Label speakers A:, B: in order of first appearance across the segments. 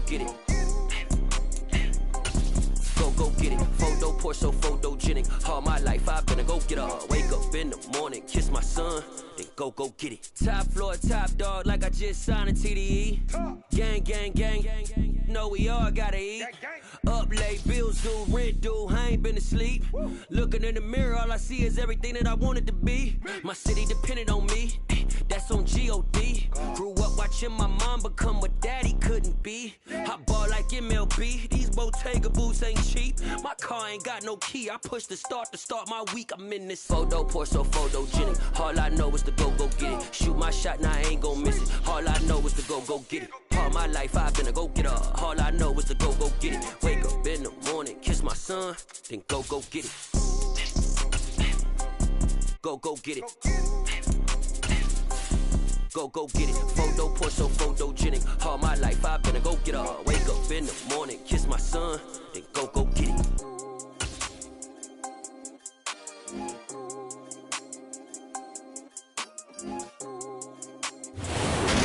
A: get it. Go get it. Photo pour so photogenic. All my life I've been a go-getter. Wake up in the morning, kiss my son, then go get it. Top floor, top dog, like I just signed a TDE. Gang, gang, gang, gang, gang. Know we all gotta eat. Up late, bills due, rent due, I ain't been asleep. Looking in the mirror, all I see is everything that I wanted to be. My city depended on me, that's on G.O.D. Grew up watching my mom become what daddy couldn't be. I ball like MLB, these Bottega boots ain't cheap. My car ain't got no key, I push the start to start my week. I'm in this photo pour so photogenic. All I know is to go get it. Shoot my shot, now I ain't gon' miss it. All I know is to go get it. All my life I've been a go-getter. All I know is to go get it. Wake up in the morning, kiss my son, then go get it. Go get it. Go get it. Photo pour so photogenic. All my life I've been a go-getter. Wake up in the morning, kiss my son, then go get it.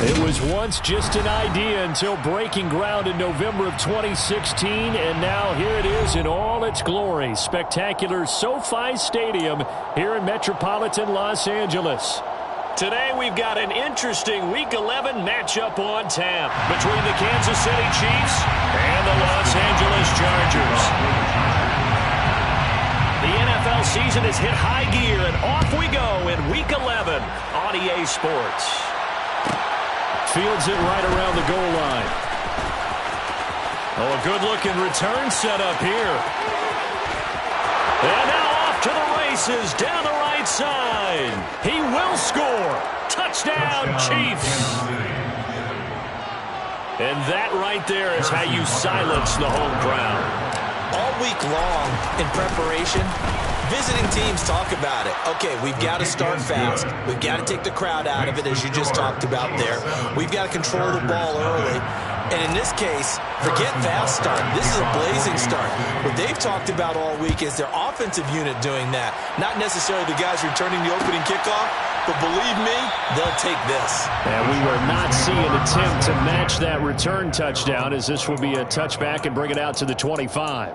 B: It was once just an idea until breaking ground in November of 2016, and now here it is in all its glory. Spectacular SoFi Stadium here in metropolitan Los Angeles. Today we've got an interesting Week 11 matchup on tap between the Kansas City Chiefs and the Los Angeles Chargers. The NFL season has hit high gear, and off we go in Week 11 on EA Sports. Fields it right around the goal line. Oh, a good-looking return set up here. And now off to the races down the right side. He will score. Touchdown, Chiefs. And that right there is how you silence the home crowd.
C: All week long in preparation, visiting teams talk about it. Okay, we've got to start fast. We've got to take the crowd out of it, as you just talked about there. We've got to control the ball early. And in this case, forget fast start. This is a blazing start. What they've talked about all week is their offensive unit doing that. Not necessarily the guys returning the opening kickoff, but believe me, they'll take this.
B: And we will not see an attempt to match that return touchdown, as this will be a touchback and bring it out to the 25.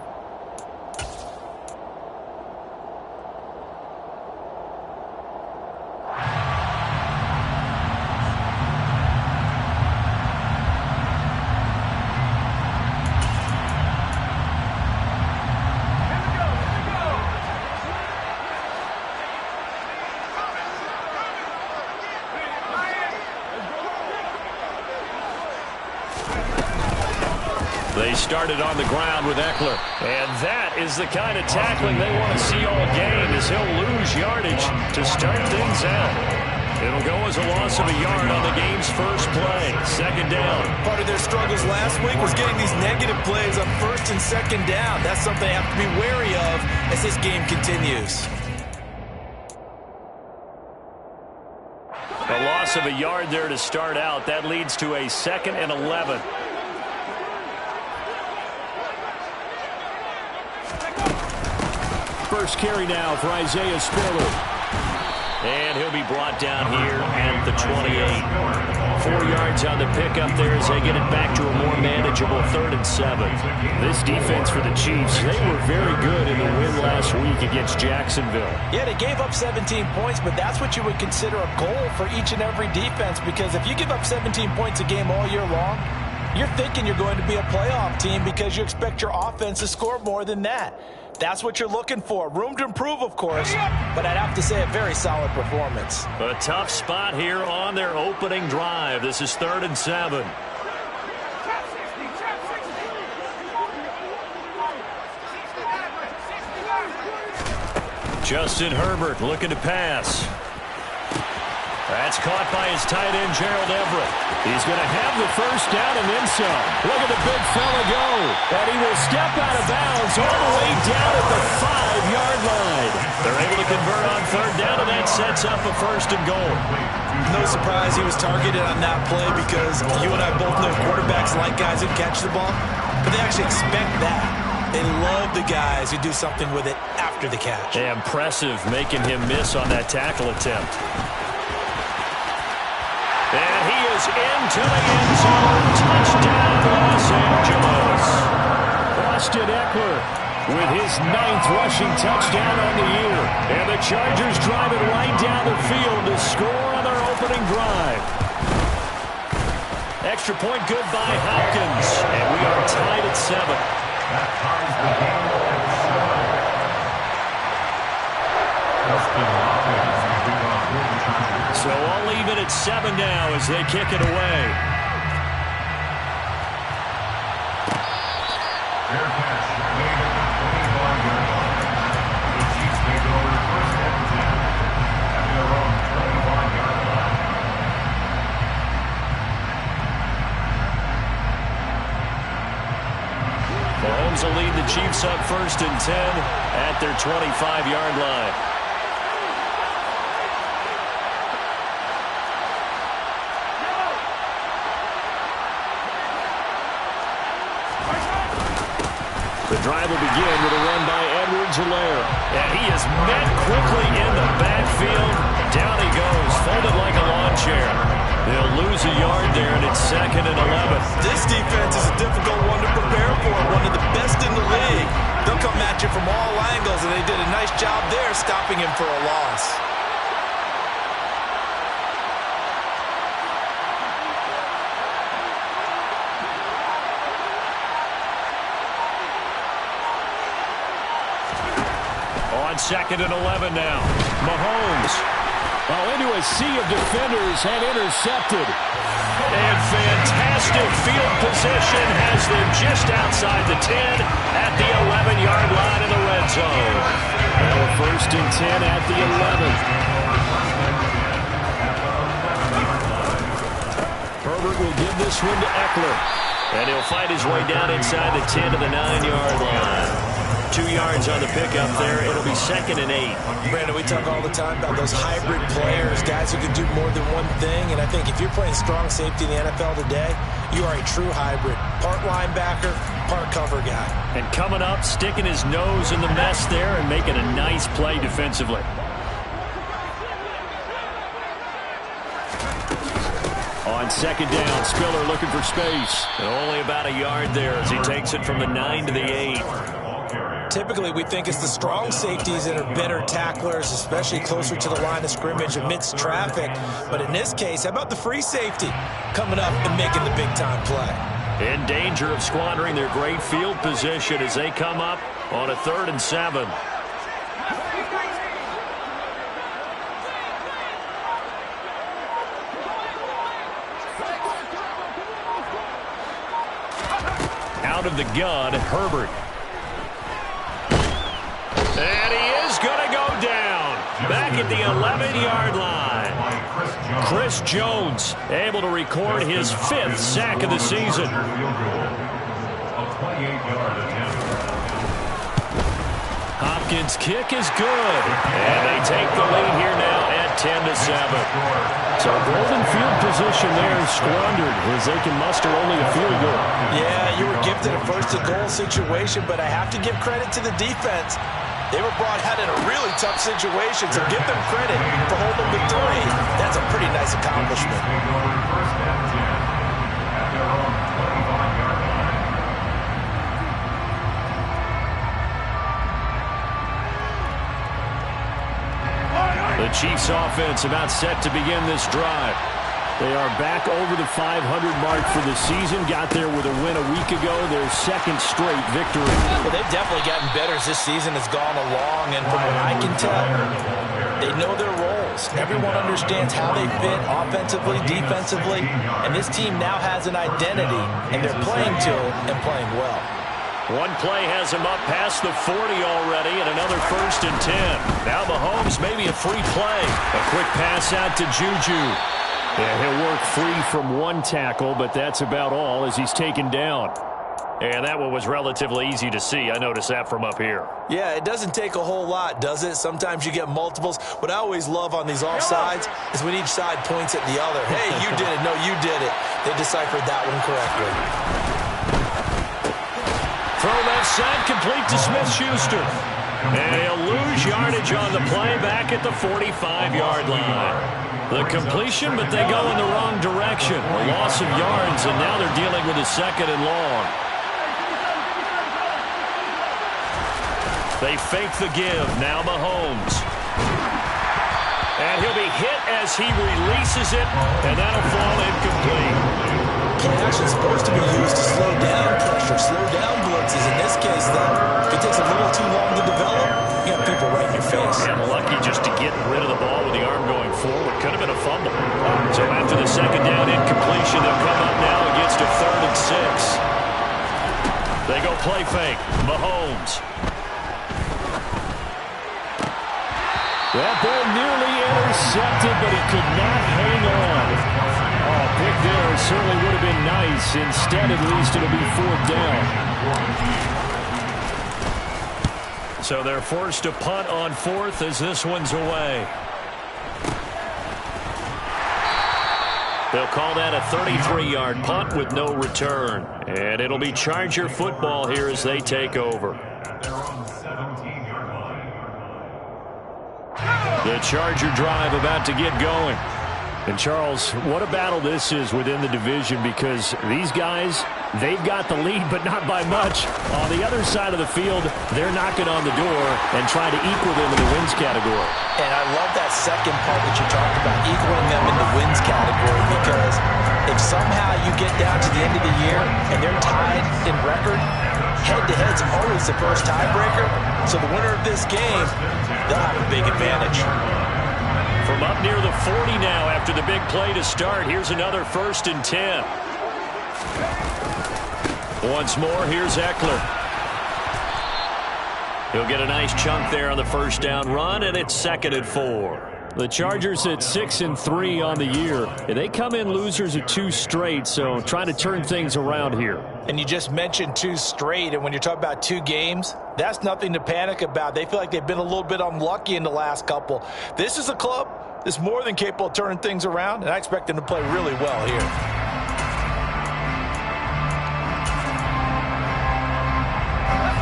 B: They started on the ground with Eckler. And that is the kind of tackling they want to see all game, as he'll lose yardage to start things out. It'll go as a loss of a yard on the game's first play. Second down.
C: Part of their struggles last week was getting these negative plays on first and second down. That's something they have to be wary of as this game continues.
B: A loss of a yard there to start out. That leads to a 2nd and 11. First carry now for Isaiah Spiller. And he'll be brought down here at the 28. 4 yards on the pickup there as they get it back to a more manageable 3rd and 7. This defense for the Chiefs, they were very good in the win last week against Jacksonville.
C: Yeah, they gave up 17 points, but that's what you would consider a goal for each and every defense, because if you give up 17 points a game all year long, you're thinking you're going to be a playoff team because you expect your offense to score more than that. That's what you're looking for. Room to improve, of course, but I'd have to say a very solid performance.
B: A tough spot here on their opening drive. This is 3rd and 7. Justin Herbert looking to pass. That's caught by his tight end, Gerald Everett. He's going to have the first down and then some. Look at the big fella go. And he will step out of bounds all the way down at the 5-yard line. They're able to convert on 3rd down, and that sets up a 1st and goal.
C: No surprise he was targeted on that play, because you and I both know quarterbacks like guys who catch the ball, but they actually expect that. They love the guys who do something with it after the catch.
B: Impressive making him miss on that tackle attempt. And he is into the end zone. Touchdown, Los Angeles. with his 9th rushing touchdown on the year. And the Chargers drive it right down the field to score on their opening drive. Extra point good by Hopkins. And we are tied at 7. So all even at 7 now as they kick it away. Mahomes will lead the Chiefs up 1st and 10 at their 25-yard line. The drive will begin with a run by Edwards-Helaire. And he is met quickly in the backfield. Down he goes, folded like a lawn chair. They'll lose a yard there, and it's 2nd and 11.
C: This defense is a difficult one to prepare for, one of the best in the league. They'll come at you from all angles, and they did a nice job there stopping him for a loss.
B: On 2nd and 11 now. Mahomes. Into a sea of defenders and intercepted. And fantastic field position has them just outside the 10 at the 11-yard line in the red zone. Now 1st and 10 at the 11. Herbert will give this one to Eckler. And he'll fight his way down inside the 10 to the 9-yard line. 2 yards on the pickup there. It'll be 2nd and 8.
C: Brandon, we talk all the time about those hybrid players, guys who can do more than one thing. And I think if you're playing strong safety in the NFL today, you are a true hybrid. Part linebacker, part cover guy.
B: And coming up, sticking his nose in the mess there and making a nice play defensively. On 2nd down, Spiller looking for space. And only about a yard there as he takes it from the 9 to the 8.
C: Typically, we think it's the strong safeties that are better tacklers, especially closer to the line of scrimmage amidst traffic. But in this case, how about the free safety coming up and making the big-time play?
B: In danger of squandering their great field position as they come up on a 3rd and 7. Out of the gun, Herbert. And he is going to go down. Back at the 11-yard line. Chris Jones able to record his 5th sack of the season. Hopkins' kick is good. And they take the lead here now at 10 to 7. So golden field position there squandered as they can muster only a field goal.
C: Yeah, you were gifted a 1st-and-goal situation, but I have to give credit to the defense. They were brought out in a really tough situation, so give them credit for holding the 3. That's a pretty nice accomplishment. The Chiefs offense about set to begin this drive. They are back over the 500 mark for the season. Got there with a win a week ago. Their 2nd straight victory. Well, they've definitely gotten better as this season has gone along. And from what I can tell, they know their roles. Everyone understands how they fit offensively, defensively. And this team now has an identity. And they're playing to it and playing well. One play has him up past the 40 already, and another 1st and 10. Now Mahomes, maybe a free play. A quick pass out to Juju. And he'll work free from one tackle, but that's about all as he's taken down. And that one was relatively easy to see. I noticed that from up here. Yeah, it doesn't take a whole lot, does it? Sometimes you get multiples. What I always love on these offsides is when each side points at the other. Hey, you did it. No, you did it. They deciphered that one correctly. Throw left side, complete to Smith-Schuster. And he'll lose yardage on the play back at the 45-yard line. The completion, but they go in the wrong direction. A loss of yards, and now they're dealing with a 2nd and long.
B: They fake the give. Now Mahomes. And he'll be hit as he releases it, and that'll fall incomplete.
C: Play action is supposed to be used to slow down pressure, slow down blitzes. In this case, though, if it takes a little too long to develop, you have people right in your face.
B: And lucky just to get rid of the ball with the arm going forward. Could have been a fumble. So after the second down incompletion, they'll come up now against a 3rd and 6. They go play fake. Mahomes. That ball nearly intercepted, but he could not hang on. Oh, pick there certainly would have been nice. Instead, at least, it'll be 4th down. So they're forced to punt on 4th as this one's away. They'll call that a 33-yard punt with no return. And it'll be Charger football here as they take over. The Charger drive about to get going. And, Charles, what a battle this is within the division, because these guys, they've got the lead, but not by much. On the other side of the field, they're knocking on the door and trying to equal them in the wins category.
C: And I love that second part that you talked about, equaling them in the wins category, because if somehow you get down to the end of the year and they're tied in record, head-to-head's always the first tiebreaker. So the winner of this game, they'll have a big advantage.
B: From up near the 40 now after the big play to start, here's another 1st and 10. Once more, here's Eckler. He'll get a nice chunk there on the first down run, and it's 2nd and 4. The Chargers at 6-3 on the year. They come in losers of 2 straight, so trying to turn things around here.
C: And you just mentioned 2 straight, and when you're talking about 2 games, that's nothing to panic about. They feel like they've been a little bit unlucky in the last couple. This is a club that's more than capable of turning things around, and I expect them to play really well here.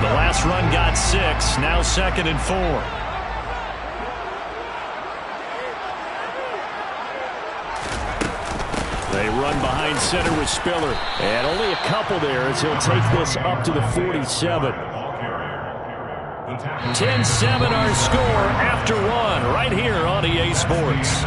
B: The last run got 6, now 2nd and 4. They run behind center with Spiller. And only a couple there as he'll take this up to the 47. 10-7 our score after 1 right here on EA Sports.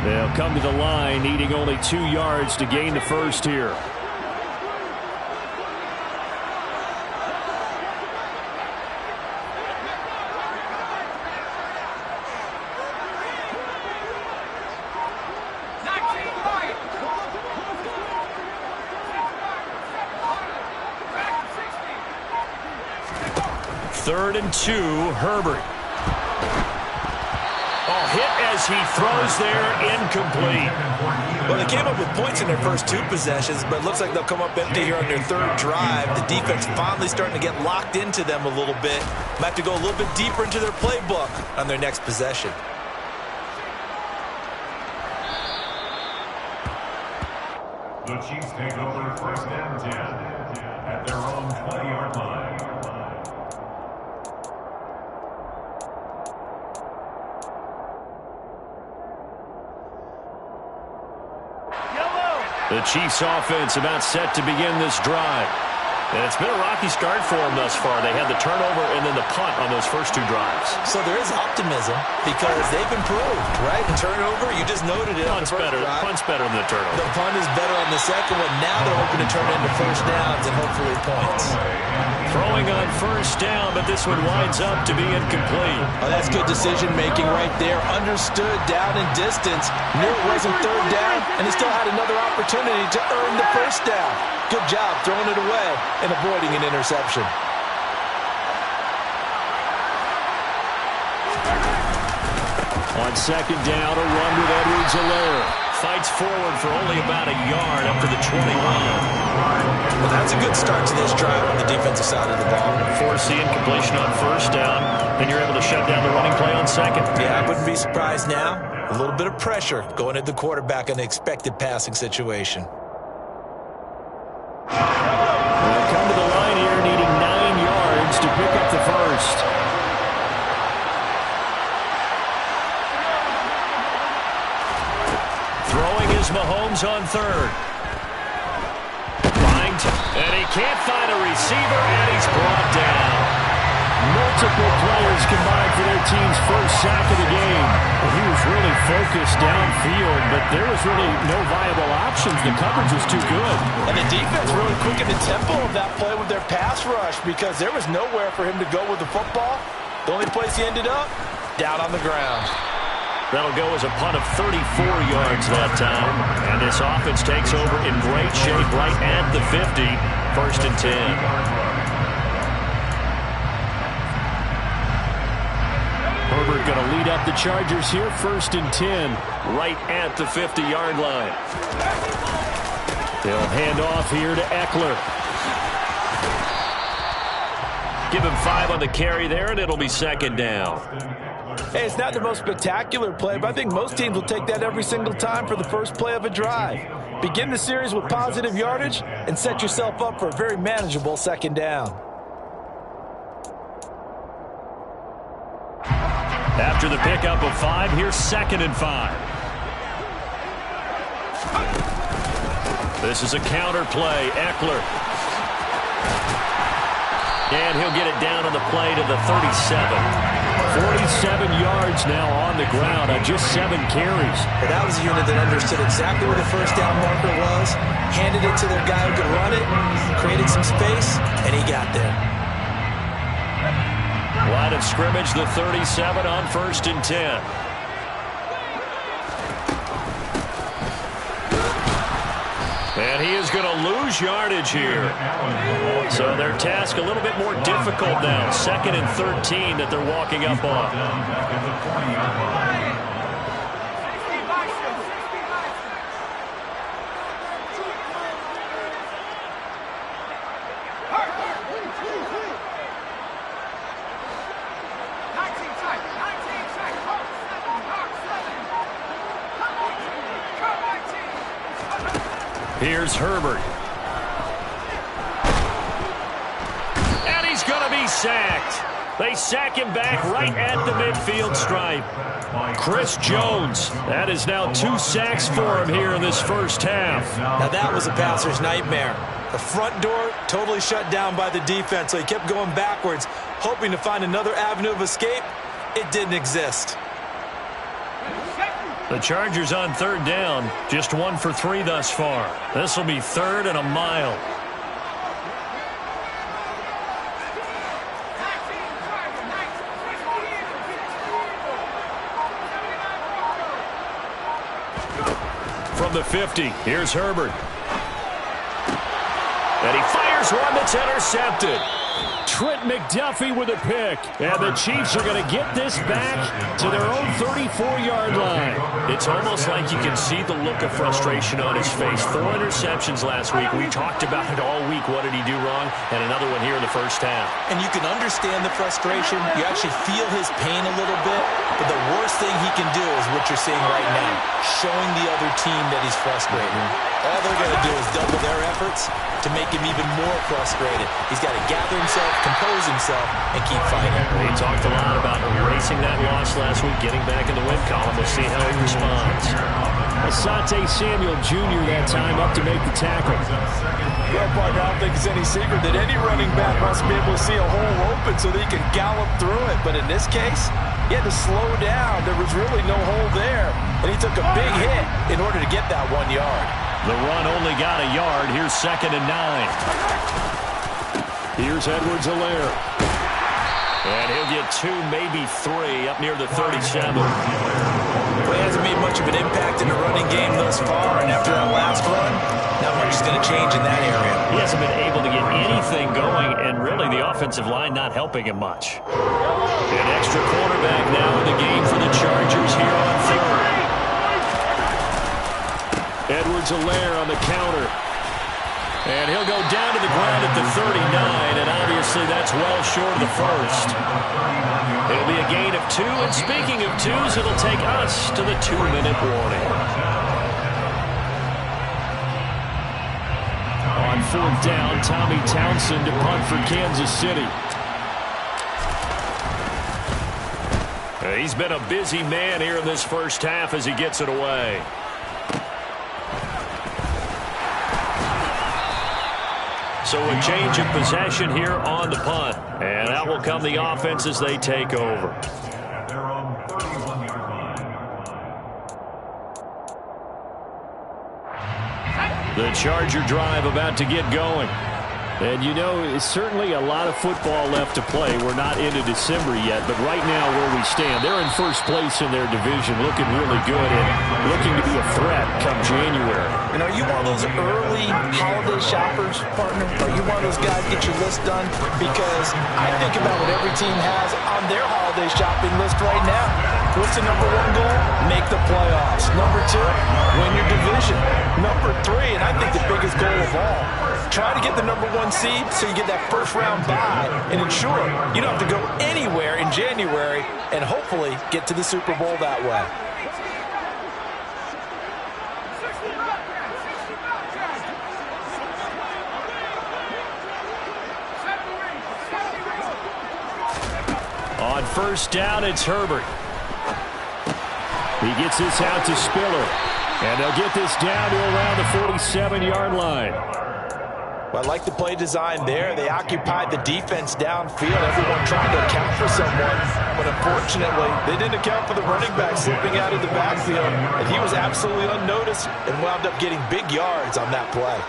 B: They'll come to the line, needing only 2 yards to gain the first here. Third and 2, Herbert. Hit as he throws there, incomplete.
C: Well, they came up with points in their first 2 possessions, but it looks like they'll come up empty here on their 3rd drive. The defense finally starting to get locked into them a little bit. Might have to go a little bit deeper into their playbook on their next possession.
D: The Chiefs take over 1st and 10 at their own 20-yard line.
B: The Chiefs offense about set to begin this drive. And it's been a rocky start for them thus far. They had the turnover and then the punt on those first 2 drives.
C: So there is optimism because they've improved, right? And turnover, you just noted it.
B: Punt's better than the turnover.
C: The punt is better on the second one. Now they're hoping to turn it into 1st downs and hopefully points.
B: Throwing on 1st down, but this one winds up to be incomplete.
C: Oh, that's good decision-making right there. Understood down and distance. Knew it wasn't 3rd down, and he still had another opportunity to earn the 1st down. Good job throwing it away and avoiding an interception.
B: On 2nd down, a run with Edwards-Helaire. fights forward for only about a yard up to the 21.
C: Well, that's a good start to this drive on the defensive side of the ball.
B: Force the incompletion on first down, then you're able to shut down the running play on second.
C: Yeah, I wouldn't be surprised now. A little bit of pressure going at the quarterback in an expected passing situation.
B: They'll come to the line here needing 9 yards to pick up the first. Throwing is Mahomes on third. And he can't find a receiver, and he's brought down. Multiple players combined for their team's first sack of the game. He was really focused downfield, but there was really no viable options. The coverage was too good.
E: And the defense really quickened the tempo of that play with their pass rush because there was nowhere for him to go with the football. The only place he ended up, down on the ground.
B: That'll go as a punt of 34 yards that time. And this offense takes over in great shape right at the 50. First and 10. Herbert going to lead up the Chargers here. First and 10. Right at the 50-yard line. They'll hand off here to Eckler. Give him 5 on the carry there, and it'll be second down.
E: Hey, it's not the most spectacular play, but I think most teams will take that every single time for the first play of a drive. Begin the series with positive yardage and set yourself up for a very manageable second down.
B: After the pickup of 5, here's second and 5. This is a counter play. Eckler. And he'll get it down on the play to the 37. 47 yards now on the ground on just 7 carries.
C: But that was a unit that understood exactly where the first down marker was, handed it to their guy who could run it, created some space, and he got there.
B: Line of scrimmage, the 37 on first and 10. And he is going to lose yardage here. So their task a little bit more difficult now. Second and 13 that they're walking up on. Here's Herbert. And he's going to be sacked. They sack him back right at the midfield stripe. Chris Jones. That is now 2 sacks for him here in this first half.
C: Now that was a passer's nightmare. The front door totally shut down by the defense, so he kept going backwards, hoping to find another avenue of escape. It didn't exist.
B: The Chargers on third down, just 1 for 3 thus far. This will be third and a mile. From the 50, here's Herbert. And he fires one that's intercepted. Trent McDuffie with a pick. And the Chiefs are going to get this back to their own 34-yard line. It's almost like you can see the look of frustration on his face. 4 interceptions last week. We talked about it all week. What did he do wrong? And another one here in the first half.
C: And you can understand the frustration. You actually feel his pain a little bit. But the worst thing he can do is what you're seeing right now, showing the other team that he's frustrated. All they're going to do is double their efforts to make him even more frustrated. He's got to gather himself, compose himself, and keep fighting.
B: He talked a lot about erasing that loss last week, getting back in the win column. We'll see how he responds. Asante Samuel Jr. that time up to make the tackle.
E: Well, partner, I don't think it's any secret that any running back wants to be able to see a hole open so that he can gallop through it. But in this case, he had to slow down. There was really no hole there. And he took a big hit in order to get that 1 yard.
B: The run only got a yard. Here's second and 9. Here's Edwards-Helaire. And he'll get 2, maybe 3 up near the 37.
C: Well, he hasn't made much of an impact in the running game thus far. And after that last run, not much is going to change in that area.
B: He hasn't been able to get anything going, and really the offensive line not helping him much. An extra quarterback now in the game for the Chargers here on third. Edwards-Helaire on the counter. And he'll go down to the ground at the 39, and obviously that's well short of the first. It'll be a gain of 2, and speaking of 2s, it'll take us to the 2-minute warning. On 4th down, Tommy Townsend to punt for Kansas City. He's been a busy man here in this first half as he gets it away. So a change of possession here on the punt. And out will come the offense as they take over.
D: At their own 31-yard line.
B: The Charger drive about to get going. And you know, it's certainly a lot of football left to play. We're not into December yet, but right now where we stand, they're in first place in their division, looking really good and looking to be a threat come January.
E: And are you one of those early holiday shoppers, partner? Are you one of those guys get your list done? Because I think about what every team has on their holiday shopping list right now. What's the number 1 goal? Make the playoffs. Number 2, win your division. Number 3, and I think the biggest goal of all, try to get the number 1 seed so you get that first round bye and ensure you don't have to go anywhere in January and hopefully get to the Super Bowl that way.
B: On 1st down, it's Herbert. He gets this out to Spiller. And they'll get this down to around the 47-yard line.
E: Well, I like the play design there. They occupied the defense downfield. Everyone trying to account for someone. But unfortunately, they didn't account for the running back slipping out of the backfield. And he was absolutely unnoticed and wound up getting big yards on that play.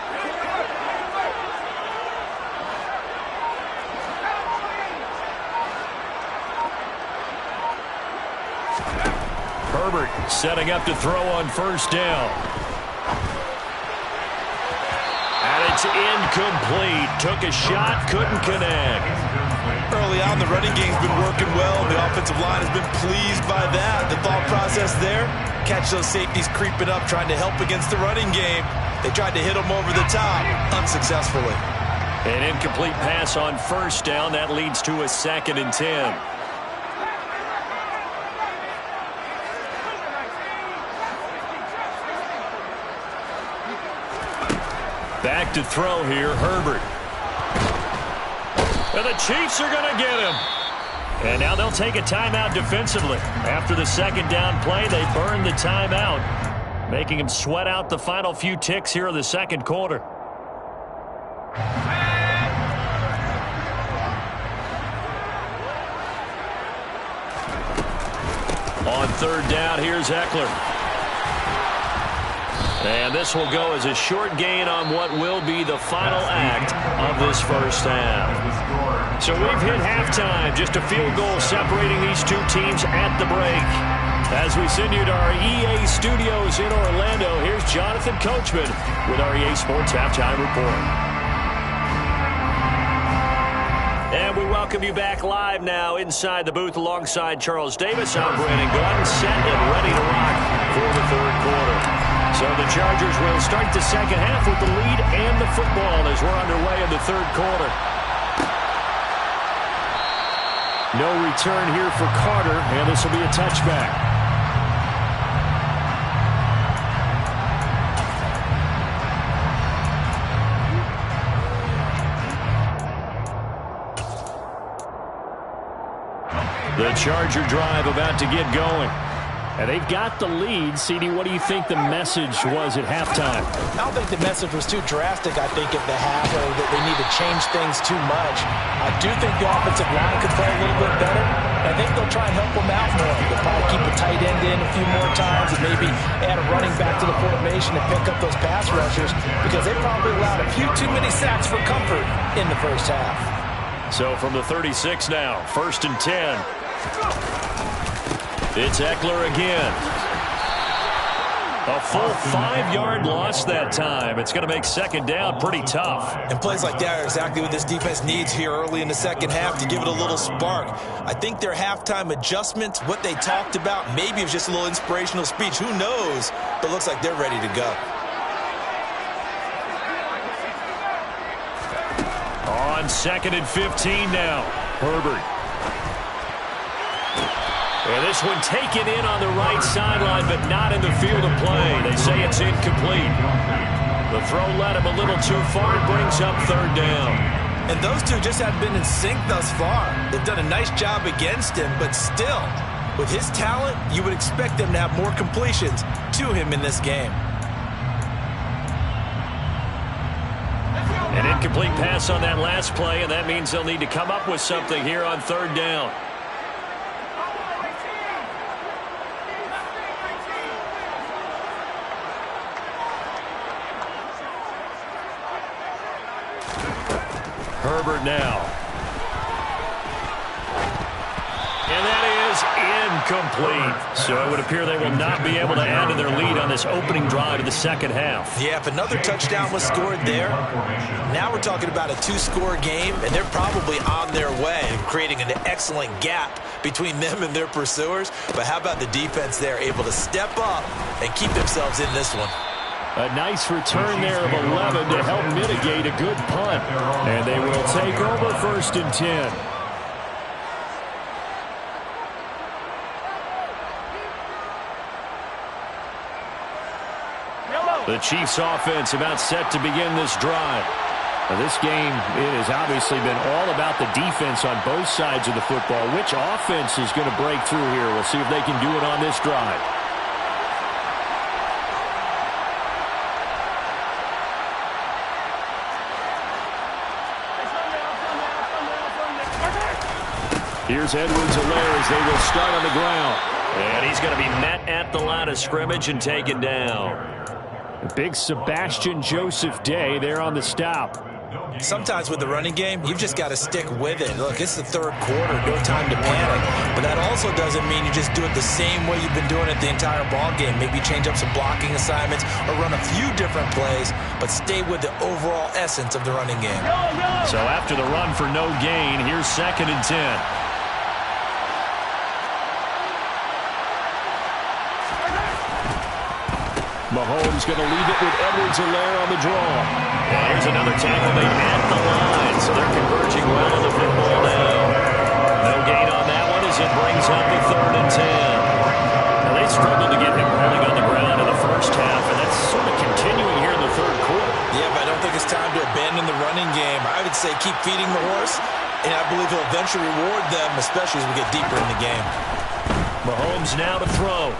B: Herbert setting up to throw on 1st down. And it's incomplete. Took a shot, couldn't connect.
C: Early on, the running game's been working well. The offensive line has been pleased by that. The thought process there, catch those safeties creeping up, trying to help against the running game. They tried to hit them over the top, unsuccessfully.
B: An incomplete pass on 1st down. That leads to a 2nd and 10. Back to throw here, Herbert. And the Chiefs are going to get him. And now they'll take a timeout defensively. After the 2nd down play, they burn the timeout, making him sweat out the final few ticks here in the 2nd quarter. On 3rd down, here's Eckler. And this will go as a short gain on what will be the final act of this first half. So we've hit halftime. Just a field goal separating these two teams at the break. As we send you to our EA studios in Orlando, here's Jonathan Coachman with our EA Sports Halftime Report. And we welcome you back live now inside the booth alongside Charles Davis. I'm Brandon Gordon, set and ready to rock for the 3rd quarter. So the Chargers will start the 2nd half with the lead and the football as we're underway in the 3rd quarter. No return here for Carter, and this will be a touchback. The Charger drive about to get going. And they've got the lead. CD, what do you think the message was at halftime?
E: I don't think the message was too drastic, I think, at the half, or that they need to change things too much. I do think the offensive line could play a little bit better. I think they'll try and help them out more. They'll probably keep a tight end in a few more times and maybe add a running back to the formation and pick up those pass rushers because they probably allowed a few too many sacks for comfort in the first half.
B: So from the 36 now, 1st and 10. It's Eckler again. A full 5-yard loss that time. It's going to make 2nd down pretty tough.
C: And plays like that are exactly what this defense needs here early in the 2nd half to give it a little spark. I think their halftime adjustments, what they talked about, maybe it was just a little inspirational speech. Who knows? But it looks like they're ready to go.
B: 2nd and 15 now. Herbert. And this one taken in on the right sideline, but not in the field of play. They say it's incomplete. The throw led him a little too far and brings up 3rd down.
C: And those two just haven't been in sync thus far. They've done a nice job against him, but still, with his talent, you would expect them to have more completions to him in this game.
B: An incomplete pass on that last play, and that means they'll need to come up with something here on 3rd down. Herbert now. And that is incomplete. So it would appear they will not be able to add to their lead on this opening drive of the 2nd half.
C: Yeah, if another touchdown was scored there, now we're talking about a 2-score game, and they're probably on their way, creating an excellent gap between them and their pursuers. But how about the defense there, able to step up and keep themselves in this one?
B: A nice return there of 11 to help mitigate a good punt. And they will take over 1st and 10. The Chiefs offense about set to begin this drive. Now this game, it has obviously been all about the defense on both sides of the football. Which offense is going to break through here? We'll see if they can do it on this drive. Here's Edwards-Helaire as they will start on the ground. And he's going to be met at the line of scrimmage and taken down. Big Sebastian Joseph Day there on the stop.
C: Sometimes with the running game, you've just got to stick with it. Look, it's the 3rd quarter, no time to panic. But that also doesn't mean you just do it the same way you've been doing it the entire ball game. Maybe change up some blocking assignments or run a few different plays, but stay with the overall essence of the running game.
B: So after the run for no gain, here's 2nd and 10. Mahomes going to leave it with Edwards-Helaire on the draw. And here's another tackle made at the line, so they're converging well on the football now. No gain on that one as it brings up the 3rd and 10. Now they struggled to get him rolling on the ground in the 1st half, and that's sort of continuing here in the 3rd quarter.
C: Yeah, but I don't think it's time to abandon the running game. I would say keep feeding the horse, and I believe he'll eventually reward them, especially as we get deeper in the game.
B: Mahomes now to throw.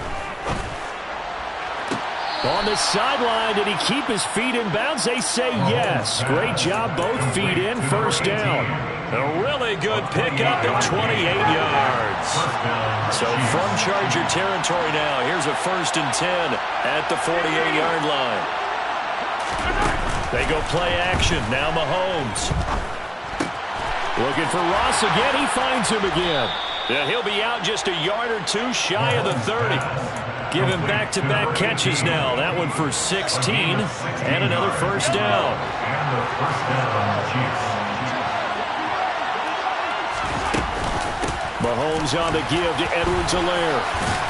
B: On the sideline, did he keep his feet in bounds? They say yes. Great job, both feet in, 1st down. A really good pickup at 28 yards. So from Charger territory now, here's a 1st and 10 at the 48-yard line. They go play action. Now Mahomes. Looking for Ross again. He finds him again. And he'll be out just a yard or two shy of the 30. Give him back-to-back catches now. That one for 16 and another 1st down. Mahomes on the give to Edwards-Helaire.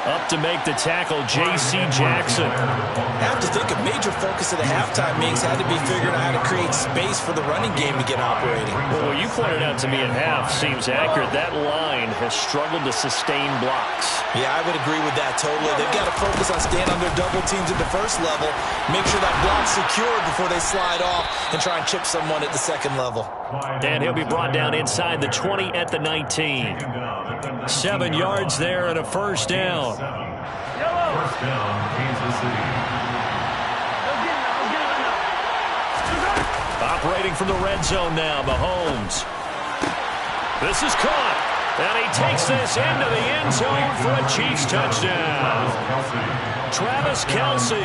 B: Up to make the tackle, J.C. Jackson.
C: I have to think a major focus of the halftime meetings had to be figuring out how to create space for the running game to get operating.
B: Well, what you pointed out to me at half seems accurate. That line has struggled to sustain blocks.
C: Yeah, I would agree with that totally. They've got to focus on staying on their double teams at the 1st level, make sure that block's secured before they slide off and try and chip someone at the 2nd level.
B: And he'll be brought down inside the 20 at the 19. 7 yards there and a 1st down.
D: 1st down, Kansas City.
B: Operating from the red zone now, Mahomes. This is caught. And he takes this into the end zone for a Chiefs touchdown. Travis Kelce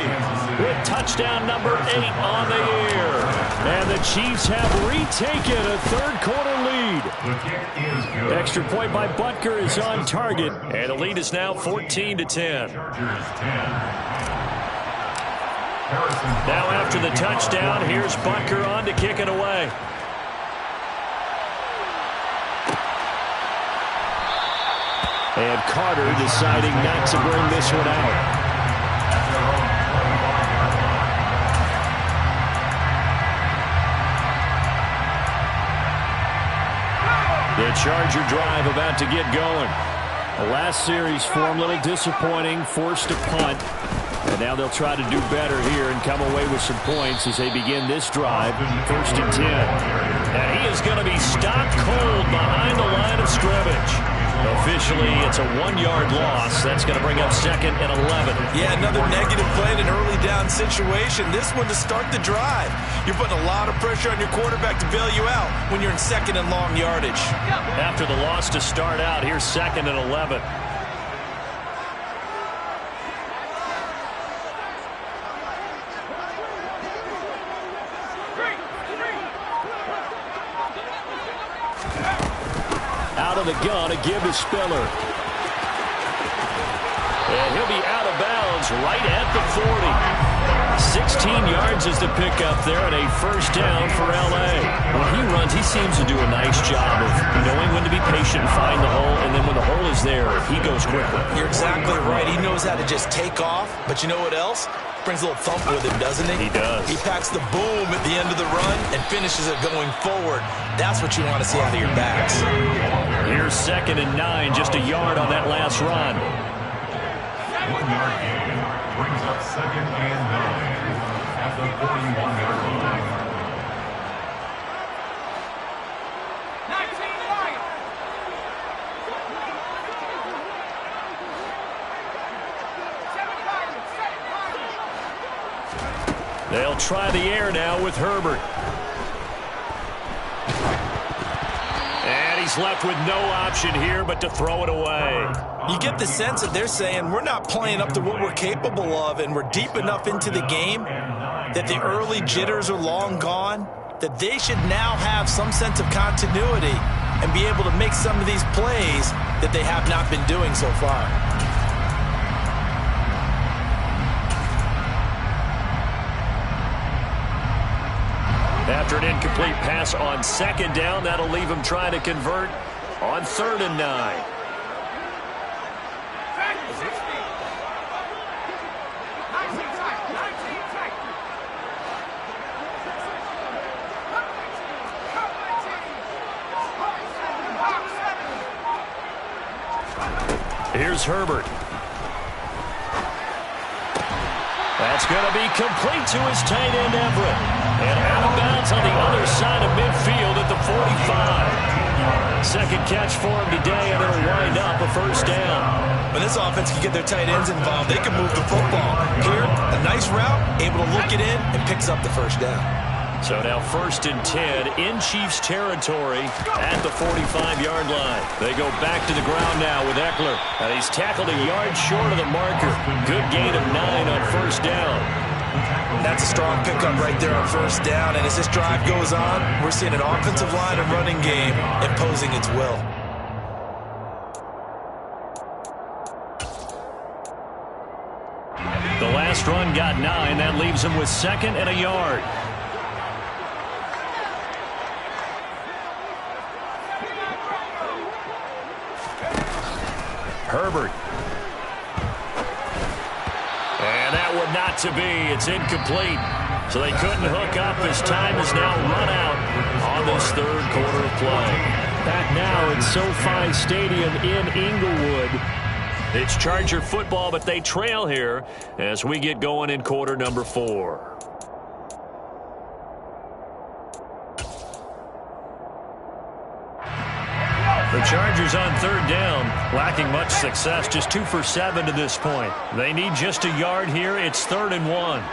B: with touchdown number 8 on the year. And the Chiefs have retaken a 3rd quarter lead. Extra point by Butker is on target. And the lead is now 14-10. Now after the touchdown, here's Butker on to kick it away. And Carter deciding not to bring this one out. The Charger drive about to get going. The last series for them, a little disappointing, forced a punt. And now they'll try to do better here and come away with some points as they begin this drive, 1st and 10. And he is going to be stopped cold behind the line of scrimmage. Officially, it's a 1-yard loss. That's going to bring up 2nd and 11.
C: Yeah, another negative play in an early down situation. This one to start the drive. You're putting a lot of pressure on your quarterback to bail you out when you're in 2nd and long yardage.
B: After the loss to start out, here's 2nd and 11. Out of the gun, a give to Spiller. And he'll be out of bounds right at the 40. 16 yards is the pickup there and a 1st down for L.A. When he runs, he seems to do a nice job of knowing when to be patient and find the hole, and then when the hole is there, he goes quickly.
C: You're exactly right. He knows how to just take off, but you know what else? Brings a little thump with him, doesn't he?
B: He does.
C: He packs the boom at the end of the run and finishes it going forward. That's what you want to see out of your backs.
B: Here's 2nd and 9, just a yard on that last run.
D: 1-yard gain brings up 2nd and 9 at the 41-yard line.
B: They'll try the air now with Herbert. And he's left with no option here but to throw it away.
C: You get the sense that they're saying we're not playing up to what we're capable of, and we're deep enough into the game that the early jitters are long gone, that they should now have some sense of continuity and be able to make some of these plays that they have not been doing so far.
B: After an incomplete pass on 2nd down, that'll leave him trying to convert on 3rd and 9. Here's Herbert. That's going to be complete to his tight end, Everett. And out of bounds on the other side of midfield at the 45. 2nd catch for him today, and it'll wind up a 1st down.
C: When this offense can get their tight ends involved, they can move the football. Here, a nice route, able to look it in, and picks up the 1st down.
B: So now 1st and 10 in Chiefs territory at the 45-yard line. They go back to the ground now with Eckler. And he's tackled a yard short of the marker. Good gain of 9 on 1st down.
C: That's a strong pickup right there on 1st down. And as this drive goes on, we're seeing an offensive line and running game imposing its will.
B: The last run got 9. That leaves him with 2nd and a yard. Herbert. And that one not to be. It's incomplete. So they couldn't hook up as time is now run out on this 3rd quarter of play. Back now at SoFi Stadium in Inglewood. It's Charger football, but they trail here as we get going in quarter number 4. The Chargers on 3rd down, lacking much success, just 2 for 7 to this point. They need just a yard here. It's 3rd and 1.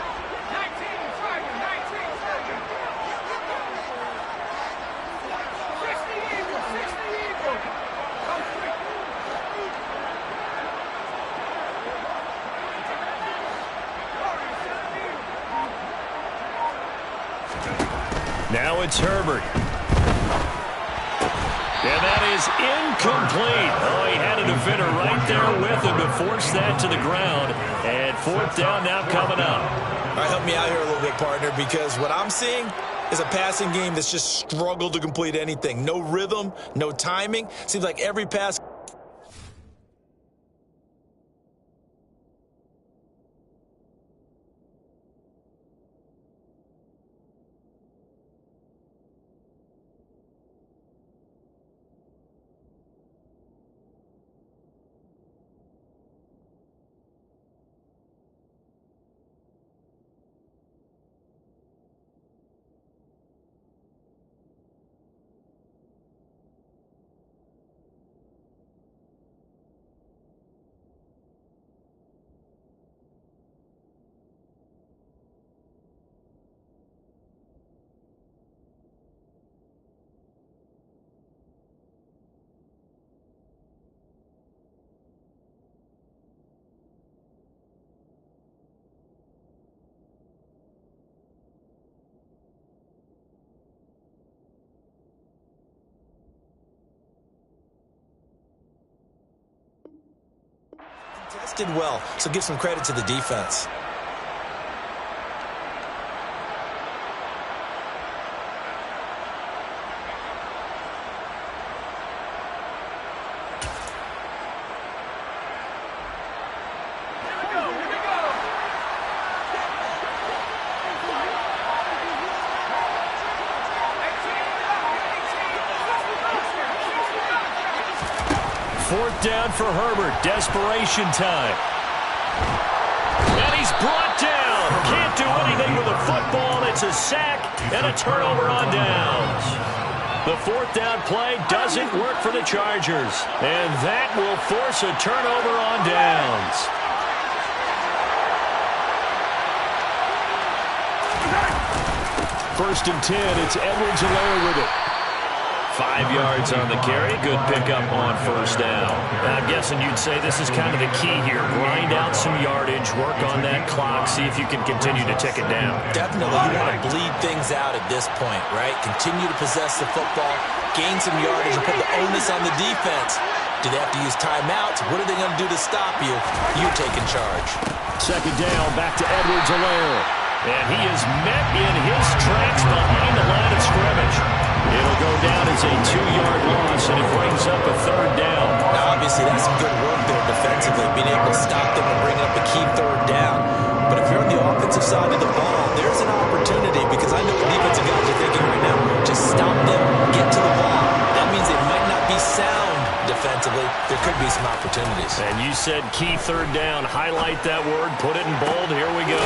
B: Now it's Herbert. And that is incomplete. Oh, he had a defender right there with him to force that to the ground. And 4th down now coming up.
C: All right, help me out here a little bit, partner, because what I'm seeing is a passing game that's just struggled to complete anything. No rhythm, no timing. Seems like every pass adjusted well, so give some credit to the defense.
B: Fourth down for Herbert. Desperation time. And he's brought down. Can't do anything with the football. It's a sack and a turnover on downs. The fourth down play doesn't work for the Chargers. And that will force a turnover on downs. First and 10. It's Edwards-Helaire with it. 5 yards on the carry. Good pickup on first down. I'm guessing you'd say this is kind of the key here. Grind out some yardage, work on that clock, see if you can continue to tick it down.
C: Definitely. You want to bleed things out at this point, right? Continue to possess the football, gain some yardage, and put the onus on the defense. Do they have to use timeouts? What are they going to do to stop you? You take in charge.
B: Second down, back to Edwards-Helaire. And he is met in his tracks behind the line of scrimmage. It'll go down as a 2-yard loss, and it brings up a third down.
C: Now, obviously, that's some good work there defensively, being able to stop them and bring up a key third down. But if you're on the offensive side of the ball, there's an opportunity, because I know the defensive guys are thinking right now, just stop them, get to the ball. That means they might not be sound defensively. There could be some opportunities.
B: And you said key third down. Highlight that word, put it in bold. Here we go.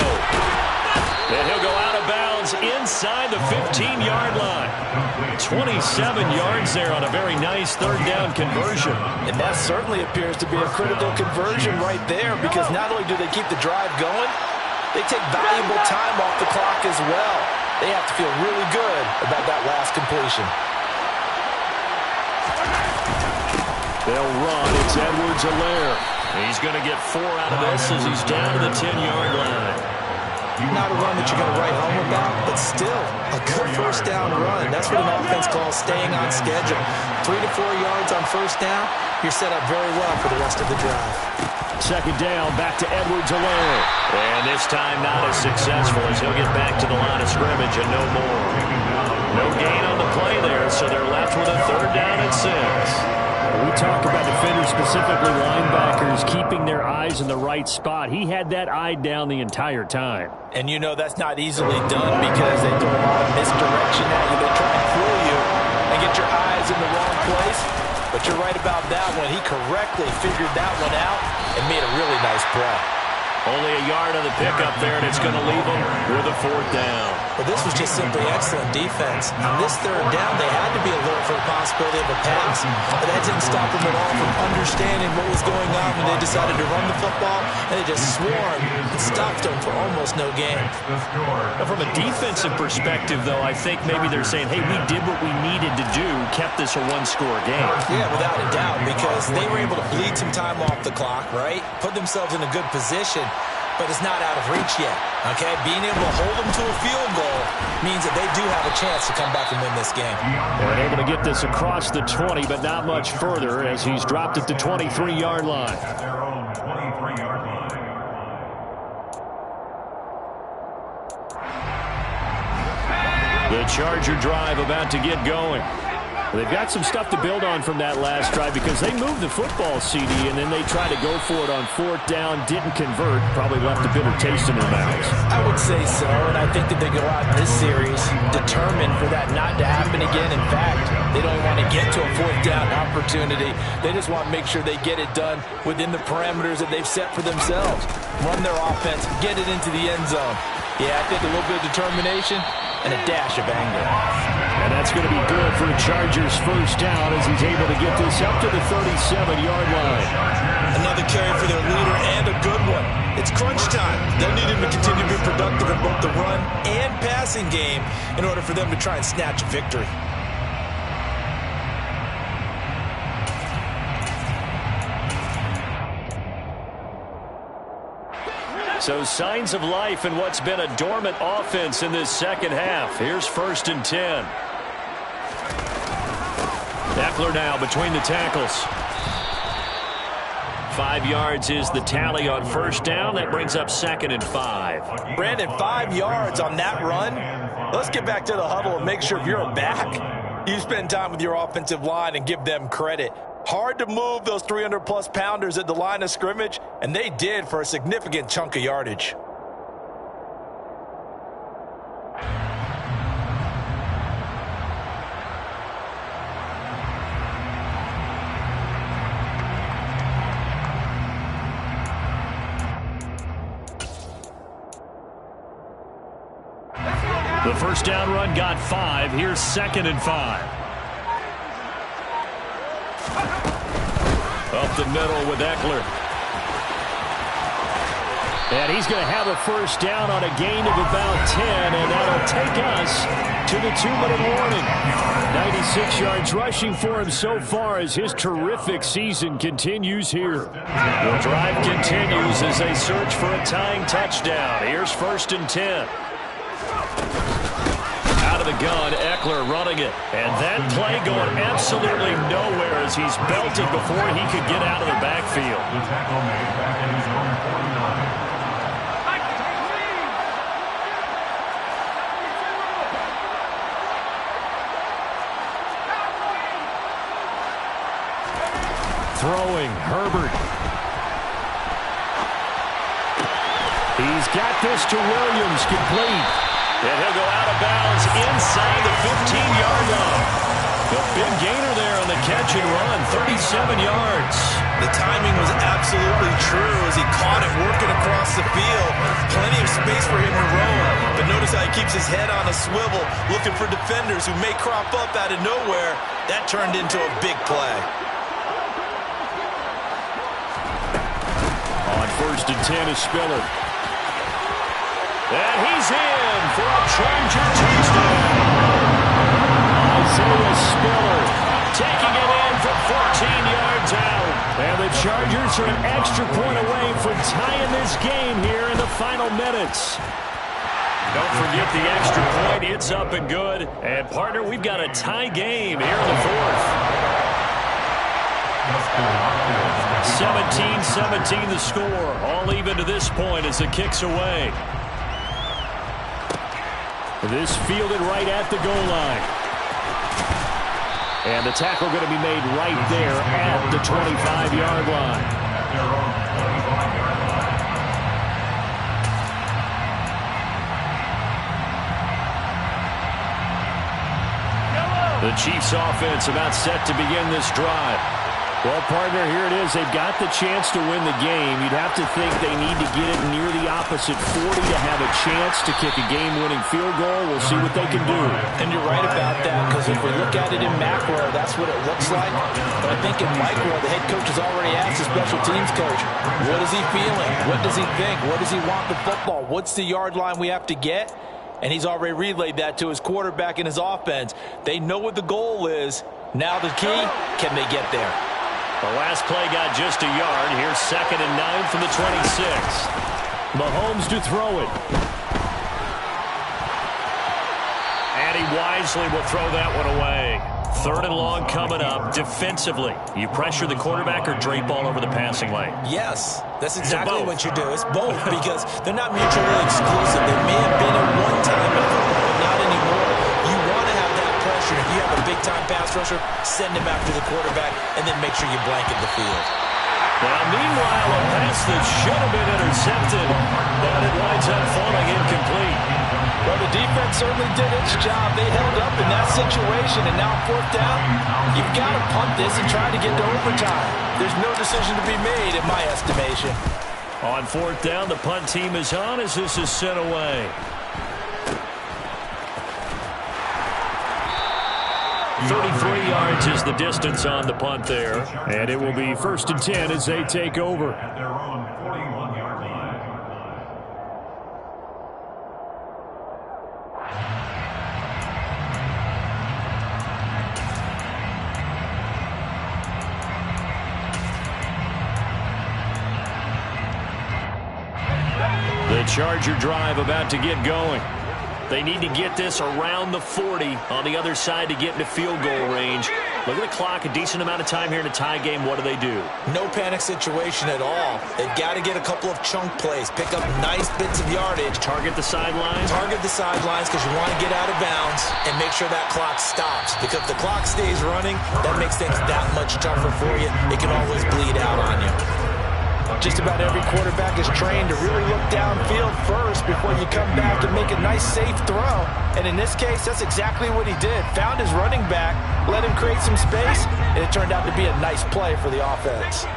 B: And he'll go out of bounds inside the 15-yard line. 27 yards there on a very nice third down conversion.
E: And that certainly appears to be a critical conversion right there, because not only do they keep the drive going, they take valuable time off the clock as well. They have to feel really good about that last completion.
B: They'll run. It's Edwards-Helaire. He's going to get 4 out of this as he's down to the 10-yard line.
C: Not a run that you're going to write home about, but still a good first down run. That's what an offense calls staying on schedule. 3 to 4 yards on first down, you're set up very well for the rest of the drive.
B: Second down, back to Edwards-Helaire. And this time not as successful, as he'll get back to the line of scrimmage and no more. No gain on the play there, so they're left with a third down and 6. We talk about defenders, specifically linebackers, keeping their eyes in the right spot. He had that eye down the entire time.
E: And you know that's not easily done, because they throw a lot of misdirection at you. They try and fool you and get your eyes in the wrong place. But you're right about that one. He correctly figured that one out and made a really nice play.
B: Only a yard on the pickup there, and it's going to leave them with a fourth down.
C: Well, this was just simply excellent defense. On this third down, they had to be alert for the possibility of a pass. But that didn't stop them at all from understanding what was going on when they decided to run the football, and they just swarmed and stopped them for almost no gain.
B: Now, from a defensive perspective, though, I think maybe they're saying, hey, we did what we needed to do, kept this a one-score game.
C: Yeah, without a doubt, because they were able to bleed some time off the clock, right? Put themselves in a good position. But it's not out of reach yet, okay? Being able to hold them to a field goal means that they do have a chance to come back and win this game.
B: They're able to get this across the 20, but not much further, as he's dropped at the 23-yard line.
D: At their own 23-yard line.
B: The Charger drive about to get going. They've got some stuff to build on from that last drive, because they moved the football, CD, and then they tried to go for it on fourth down, didn't convert, probably left a bitter taste in their mouths.
E: I would say so, and I think that they go out in this series determined for that not to happen again. In fact, they don't want to get to a fourth down opportunity. They just want to make sure they get it done within the parameters that they've set for themselves. Run their offense, get it into the end zone. Yeah, I think a little bit of determination and a dash of anger.
B: And that's going to be good for a Chargers first down, as he's able to get this up to the 37-yard line.
C: Another carry for their leader, and a good one. It's crunch time. They'll need him to continue to be productive in both the run and passing game in order for them to try and snatch a victory.
B: So signs of life in what's been a dormant offense in this second half. Here's first and 10. Eckler now between the tackles. 5 yards is the tally on first down. That brings up 2nd and 5.
E: Brandon, 5 yards on that run. Let's get back to the huddle and make sure if you're a back, you spend time with your offensive line and give them credit. Hard to move those 300-plus pounders at the line of scrimmage, and they did for a significant chunk of yardage.
B: The first down run got 5. Here's 2nd and 5. Up the middle with Eckler. And he's going to have a first down on a gain of about 10, and that'll take us to the 2-minute warning. 96 yards rushing for him so far as his terrific season continues here. The drive continues as they search for a tying touchdown. Here's 1st and 10. Out of the gun, Eckler running it. And that play going absolutely nowhere as he's belted before he could get out of the backfield.
D: The tackle made back in his own 49.
B: Throwing, Herbert. He's got this to Williams, complete. And he'll go out of bounds inside the 15-yard line. The big gainer there on the catch and run, 37 yards.
C: The timing was absolutely true as he caught it working across the field. Plenty of space for him to roam. But notice how he keeps his head on a swivel, looking for defenders who may crop up out of nowhere. That turned into a big play.
B: On 1st and 10 is Spiller. And he's in for a Charger touchdown. Isaiah Spiller taking it in from 14 yards out. And the Chargers are an extra point away from tying this game here in the final minutes. Don't forget the extra point. It's up and good. And, partner, we've got a tie game here in the 4th. 17-17 the score. All even to this point as the kick's away. This fielded right at the goal line. And the tackle going to be made right there at the 25-yard line. The Chiefs offense about set to begin this drive. Well, partner, here it is. They've got the chance to win the game. You'd have to think they need to get it near the opposite 40 to have a chance to kick a game-winning field goal. We'll see what they can do.
E: And you're right about that, because if we look at it in macro, that's what it looks like. But I think in micro, the head coach has already asked the special teams coach, what is he feeling? What does he think? What does he want the football? What's the yard line we have to get? And he's already relayed that to his quarterback and his offense. They know what the goal is. Now the key, can they get there?
B: The last play got just a yard. Here's 2nd and 9 from the 26. Mahomes to throw it. And he wisely will throw that one away. 3rd and long coming up. Defensively, you pressure the quarterback or drape all over the passing lane?
C: Yes, that's exactly what you do. It's both because they're not mutually exclusive. They may have been at one time, but not anymore. You want to have that pressure. If you have a big-time pass rusher, send him after the quarterback, and then make sure you blanket the field.
B: Now, meanwhile, a pass that should have been intercepted, but it winds up falling incomplete.
E: Well, the defense certainly did its job. They held up in that situation, and now 4th down, you've got to punt this and try to get to overtime. There's no decision to be made, in my estimation.
B: On 4th down, the punt team is on as this is sent away. 33 yards is the distance on the punt there. And it will be 1st and 10 as they take over.
D: At their own 41-yard line.
B: The Charger drive about to get going. They need to get this around the 40 on the other side to get into field goal range. Look at the clock, a decent amount of time here in a tie game. What do?
C: No panic situation at all. They've got to get a couple of chunk plays, pick up nice bits of yardage.
B: Target the sidelines?
C: Target the sidelines because you want to get out of bounds and make sure that clock stops. Because if the clock stays running, that makes things that much tougher for you. It can always bleed out on you.
E: Just about every quarterback is trained to really look downfield first before you come back and make a nice, safe throw. And in this case, that's exactly what he did. Found his running back, let him create some space, and it turned out to be a nice play for the offense.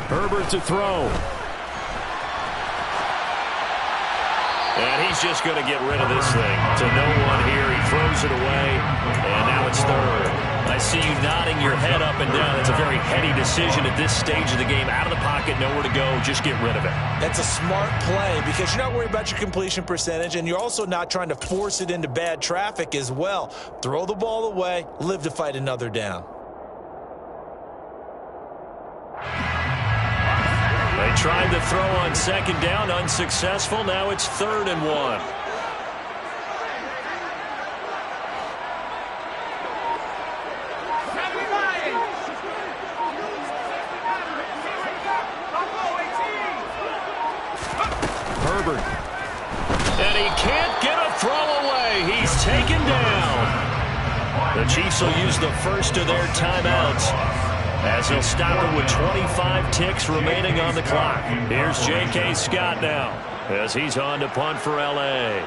B: Herbert to throw. And he's just going to get rid of this thing. To no one here. He throws it away. And now it's third. I see you nodding your head up and down. That's a very heady decision at this stage of the game. Out of the pocket, nowhere to go. Just get rid of it.
C: That's a smart play because you're not worried about your completion percentage, and you're also not trying to force it into bad traffic as well. Throw the ball away. Live to fight another down.
B: They tried to throw on second down, unsuccessful. Now it's 3rd and 1. Herbert. And he can't get a throw away. He's taken down. The Chiefs will use the first of their timeouts, as he'll stop it with 25 ticks remaining on the clock. Here's J.K. Scott now, as he's on to punt for L.A.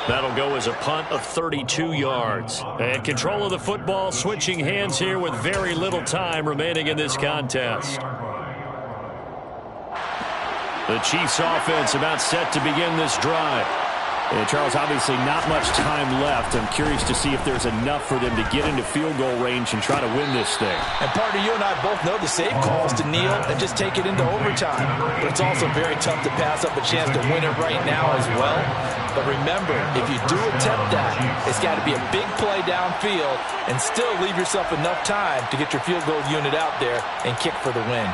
B: That'll go as a punt of 32 yards. And control of the football switching hands here with very little time remaining in this contest. The Chiefs offense about set to begin this drive.
F: And Charles, obviously not much time left. I'm curious to see if there's enough for them to get into field goal range and try to win this thing.
E: And partner, you and I both know the save calls to kneel and just take it into overtime. But it's also very tough to pass up a chance to win it right now as well. But remember, if you do attempt that, it's got to be a big play downfield and still leave yourself enough time to get your field goal unit out there and kick for the win.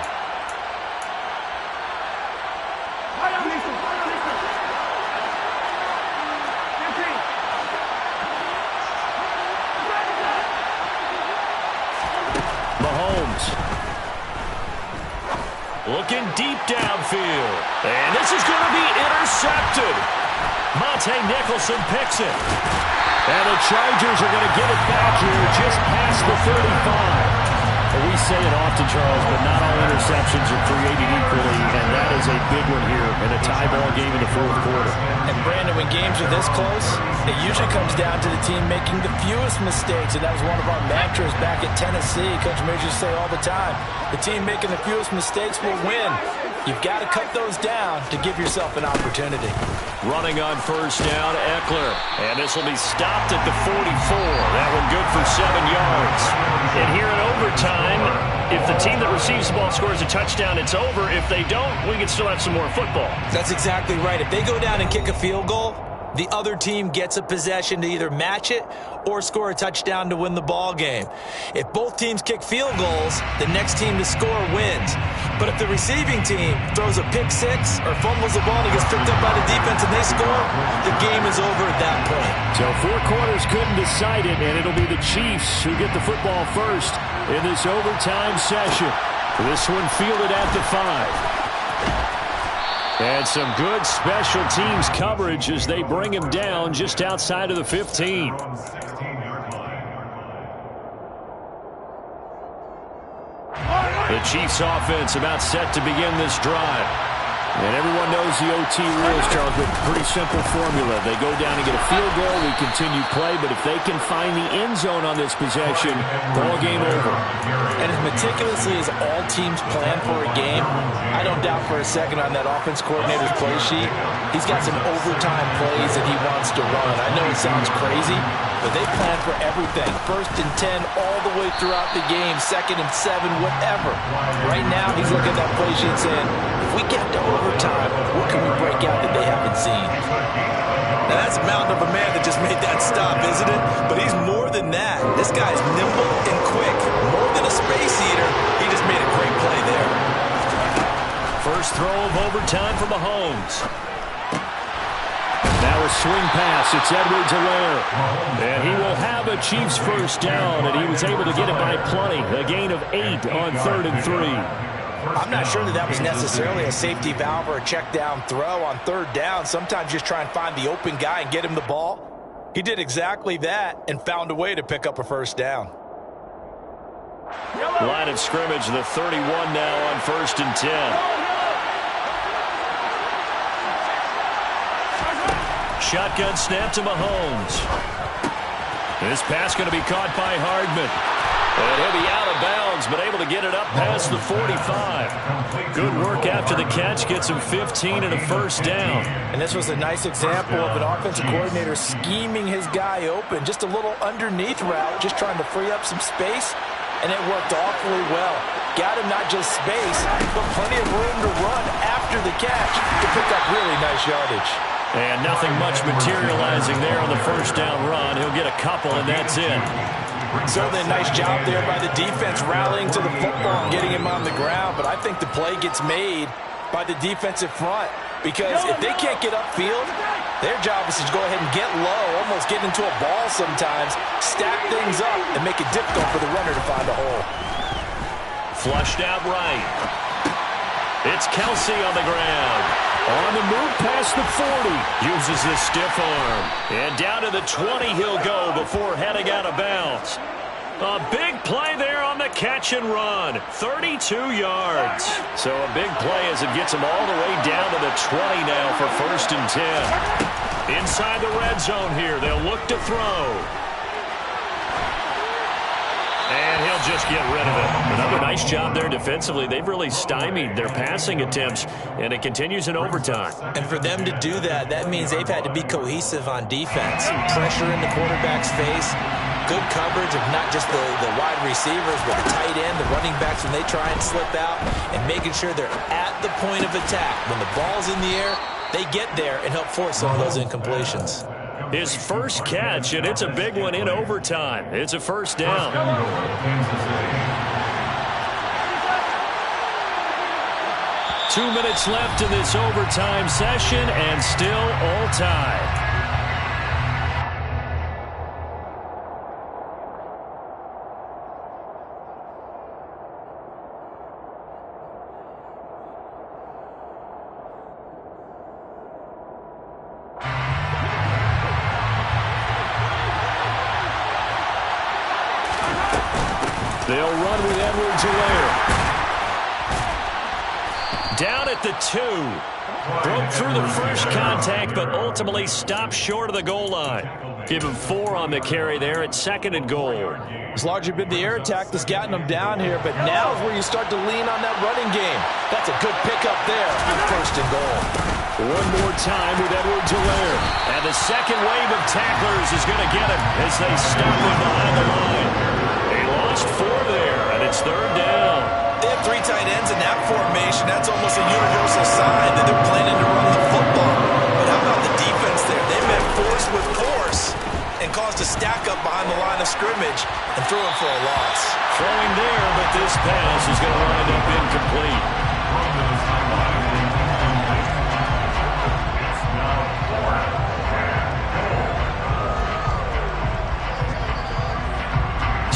B: Looking deep downfield. And this is going to be intercepted. Monte Nicholson picks it. And the Chargers are going to get it back here just past the 35.
F: We say it often, Charles, but not all interceptions are created equally, and that is a big one here in a tie ball game in the 4th quarter.
E: And Brandon, when games are this close, it usually comes down to the team making the fewest mistakes, and that was one of our mantras back at Tennessee. Coach Major used to say all the time, the team making the fewest mistakes will win. You've got to cut those down to give yourself an opportunity.
B: Running on first down, Eckler. And this will be stopped at the 44. That one good for 7 yards. And here in overtime, if the team that receives the ball scores a touchdown, it's over. If they don't, we can still have some more football.
C: That's exactly right. If they go down and kick a field goal, the other team gets a possession to either match it or score a touchdown to win the ball game. If both teams kick field goals, the next team to score wins. But if the receiving team throws a pick six or fumbles the ball and it gets picked up by the defense and they score, the game is over at that point.
B: So 4 quarters couldn't decide it, and it'll be the Chiefs who get the football first in this overtime session. This one fielded at the 5. And some good special teams coverage as they bring him down just outside of the 15. The Chiefs offense about set to begin this drive. And everyone knows the OT rules, Charles, but pretty simple formula. They go down and get a field goal, we continue play, but if they can find the end zone on this possession, ball game over.
E: And as meticulously as all teams plan for a game, I don't doubt for a second on that offense coordinator's play sheet, he's got some overtime plays that he wants to run. I know it sounds crazy, but they plan for everything. 1st and 10 all the way throughout the game, 2nd and 7, whatever. Right now, he's looking at that play sheet saying, if we get to overtime, what can we break out that they haven't seen?
C: Now, that's a mountain of a man that just made that stop, isn't it? But he's more than that. This guy's nimble and quick. More than a space eater, he just made a great play there.
B: First throw of overtime for Mahomes. Now a swing pass. It's Edwards-Helaire. And he will have a Chiefs first down, and he was able to get it by plenty. A gain of 8 on 3rd and 3.
E: I'm not sure that was necessarily a safety valve or a check down throw on 3rd down. Sometimes just try and find the open guy and get him the ball. He did exactly that and found a way to pick up a first down.
B: Line of scrimmage, the 31 now on 1st and 10. Shotgun snap to Mahomes. This pass going to be caught by Hardman. And he'll be out of bounds, but able to get it up past the 45. Good work after the catch. Gets him 15 and a first down.
E: And this was a nice example of an offensive coordinator scheming his guy open. Just a little underneath route, just trying to free up some space. And it worked awfully well. Got him not just space, but plenty of room to run after the catch to pick up really nice yardage.
B: And nothing much materializing there on the first down run. He'll get a couple, and that's it.
E: Certainly a nice job there by the defense rallying to the football and getting him on the ground. But I think the play gets made by the defensive front. Because if they can't get upfield, their job is to go ahead and get low, almost get into a ball sometimes, stack things up, and make it difficult for the runner to find a hole.
B: Flushed out right. It's Kelsey on the ground. On the move past the 40. Uses the stiff arm. And down to the 20 he'll go before heading out of bounds. A big play there on the catch and run. 32 yards. So a big play as it gets him all the way down to the 20 now for 1st and 10. Inside the red zone here. They'll look to throw. And he'll just get rid of it. Another nice job there defensively. They've really stymied their passing attempts, and it continues in overtime.
C: And for them to do that, that means they've had to be cohesive on defense. Pressure in the quarterback's face, good coverage of not just the wide receivers, but the tight end, the running backs when they try and slip out, and making sure they're at the point of attack. When the ball's in the air, they get there and help force some of those incompletions.
B: His first catch, and it's a big one in overtime. It's a first down. 2 minutes left in this overtime session, and still all tied. They'll run with Edwards-Helaire. Down at the 2. Broke through the first contact, but ultimately stopped short of the goal line. Give him 4 on the carry there at 2nd and goal.
E: It's largely been the air attack that's gotten them down here, but now is where you start to lean on that running game. That's a good pickup there on 1st and goal.
B: One more time with Edwards-Helaire. And the second wave of tacklers is going to get him as they stop him behind the line. They lost 4 there, and it's 3rd down.
C: They have 3 tight ends in that formation. That's almost a universal sign that they're planning to run the football. But how about the defense there? They met force with force and caused a stack up behind the line of scrimmage and threw him for a loss.
B: Throwing there, but this pass is going to wind up incomplete.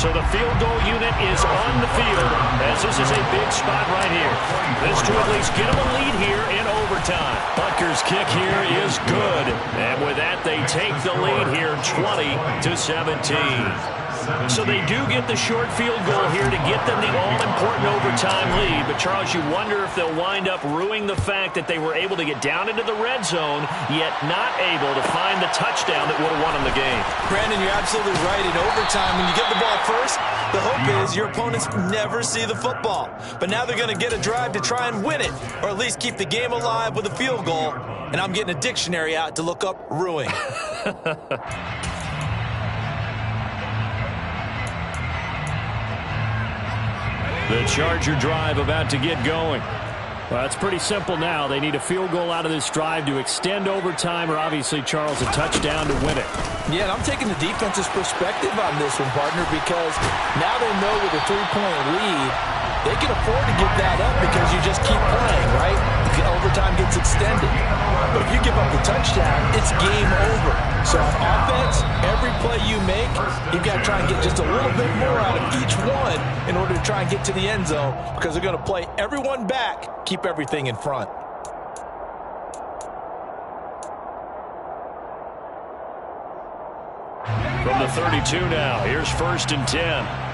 B: So the field goal unit is on the field, as this is a big spot right here. This to at least get them a lead here in overtime. Butker's kick here is good. And with that, they take the lead here 20-17. So they do get the short field goal here to get them the all-important overtime lead. But, Charles, you wonder if they'll wind up ruining the fact that they were able to get down into the red zone, yet not able to find the touchdown that would have won them the game.
C: Brandon, you're absolutely right. In overtime, when you get the ball first, the hope is your opponents never see the football. But now they're going to get a drive to try and win it, or at least keep the game alive with a field goal. And I'm getting a dictionary out to look up ruin.
B: The Charger drive about to get going. Well, it's pretty simple now. They need a field goal out of this drive to extend overtime, or obviously, Charles, a touchdown to win it.
E: Yeah, and I'm taking the defense's perspective on this one, partner, because now they know with a 3-point lead, they can afford to give that up because you just keep playing, right? Overtime gets extended. But if you give up the touchdown, it's game over. So on offense, every play you make, you've got to try and get just a little bit more out of each one in order to try and get to the end zone, because they're going to play everyone back, keep everything in front.
B: From the 32 now, here's 1st and 10.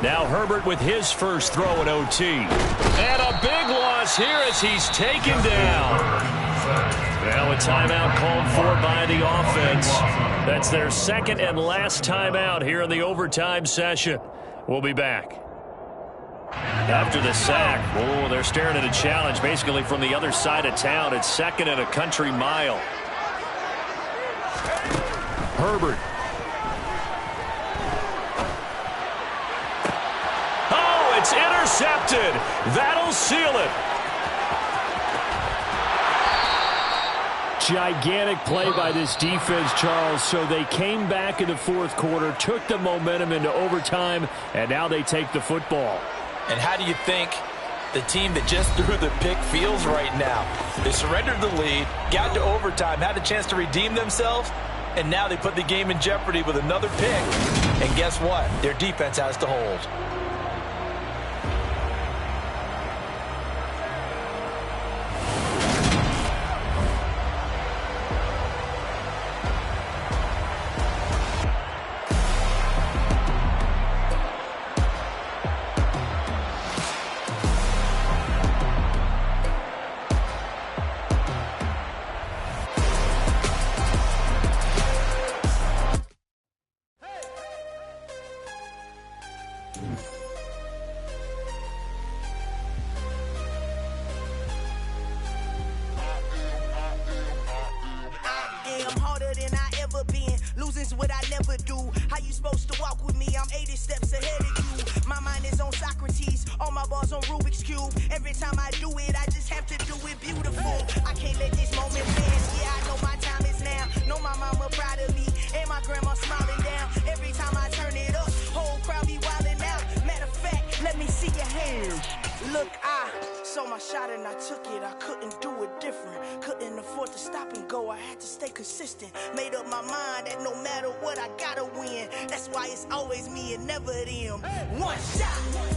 B: Now Herbert with his first throw in OT. And a big loss here as he's taken down. Now a timeout called for by the offense. That's their second and last timeout here in the overtime session. We'll be back. After the sack, they're staring at a challenge basically from the other side of town. It's 2nd and a country mile. Herbert. It's intercepted. That'll seal it. Gigantic play by this defense, Charles. So they came back in the 4th quarter, took the momentum into overtime, and now they take the football.
E: And how do you think the team that just threw the pick feels right now? They surrendered the lead, got to overtime, had a chance to redeem themselves, and now they put the game in jeopardy with another pick. And guess what? Their defense has to hold.
G: Made up my mind that no matter what, I gotta win. That's why it's always me and never them. One shot.